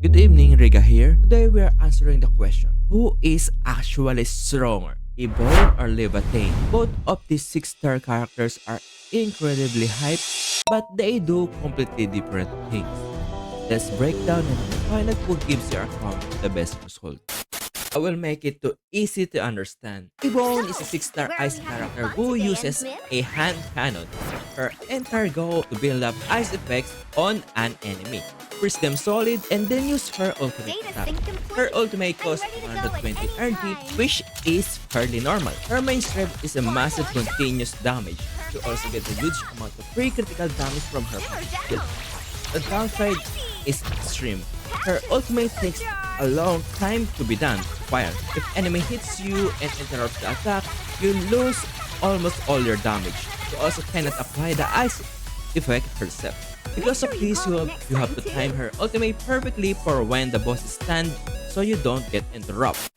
Good evening, Riga here. Today we are answering the question, who is actually stronger, Yvonne or Laevatain? Both of these 6-star characters are incredibly hyped, but they do completely different things. Let's break down and find out who gives your account the best result. I will make it too easy to understand. Yvonne is a 6-star Where are ice we having character fun who today, uses Endsmith? a hand cannon. Her entire goal to build up ice effects on an enemy, freeze them solid, and then use her ultimate Data attack. sync Her complete. ultimate I'm costs ready to go at 120 any energy, time. which is fairly normal. Her main strength is a massive More shots. continuous damage. She also gets a huge amount of free critical damage from her Hammer passive skill. down. The Get downside spicy. is extreme. Her Captain ultimate takes a Supercharge. long time to be done. Fire. If enemy hits you and interrupts the attack, you lose almost all your damage. You also cannot apply the ice effect herself. Make Because of sure you this, call me next you have time to too. time her ultimate perfectly for when the boss stand so you don't get interrupted.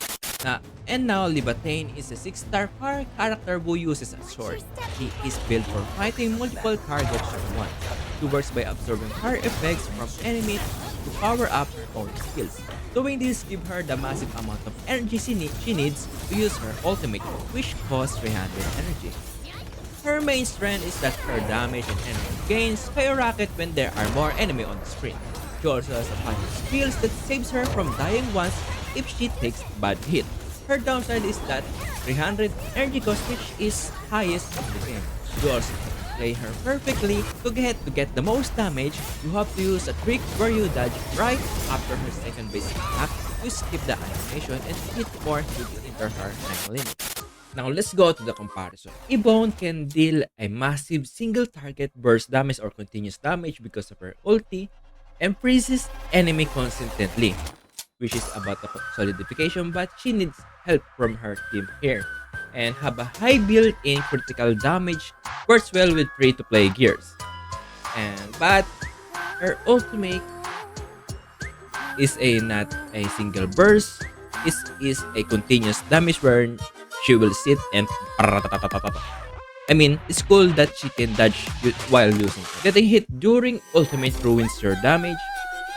And now Laevatain is a 6-star character who uses a Watch your sword. step, He is Captain. built for fighting multiple targets at once. She works by absorbing fire effects from enemies to power up her own skills. Doing this gives her the massive amount of energy she needs to use her ultimate, which costs 300 energy. Her main strength is that her damage and energy gains skyrocket when there are more enemy on the screen. She also has a bunch of skills that saves her from dying once if she takes a bad hit. Her downside is that 300 energy cost, which is highest in the game. You also have to play her perfectly to get the most damage. You have to use a trick where you dodge right after her second basic attack. You skip the animation and hit more hits into her time limit. Now let's go to the comparison. Yvonne can deal a massive single target burst damage or continuous damage because of her ulti and freezes enemy consistently, which is about the solidification, but she needs help from her team here. And have a high built-in critical damage, works well with free-to-play gears. And but her ultimate is a not a single burst, is a continuous damage where she will sit and I mean, it's cool that she can dodge while using it. Getting hit during ultimate ruins your damage,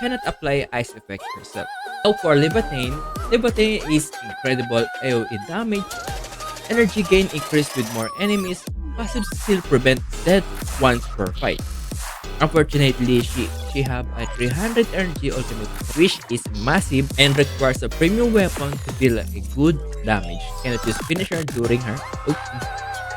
cannot apply ice effect herself. Now for Levitain is incredible AoE damage, energy gain increased with more enemies, passive still prevent death once per fight. Unfortunately, she have a 300 energy ultimate, which is massive and requires a premium weapon to deal a good damage. Cannot use finisher during her ulti.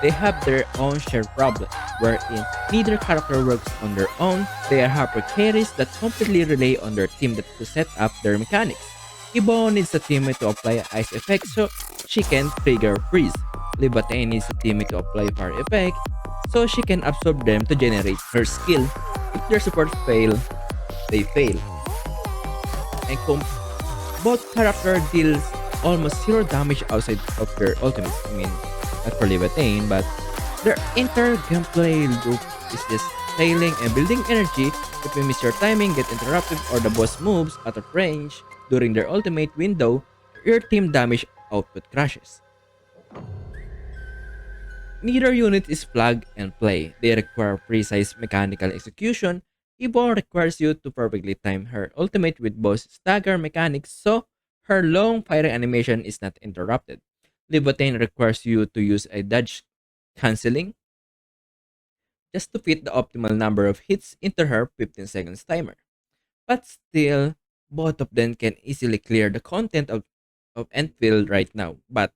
They have their own shared problem, wherein neither character works on their own. They are hyper carries that completely rely on their team to set up their mechanics. Ibo needs a teammate to apply ice effect so she can trigger freeze. Libatain needs a teammate to apply fire effect so she can absorb them to generate her skill. If their supports fail, they fail. And both character deals almost zero damage outside of their ultimates. I mean, not for Levitain, but their entire gameplay loop is just sailing and building energy. If you miss your timing, get interrupted, or the boss moves out of range during their ultimate window, your team damage output crashes. Neither unit is plug and play. They require precise mechanical execution. Evo requires you to perfectly time her ultimate with both stagger mechanics so her long firing animation is not interrupted. Libotain requires you to use a dodge cancelling just to fit the optimal number of hits into her 15 seconds timer. But still, both of them can easily clear the content of Enfield right now. But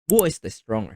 who is the stronger?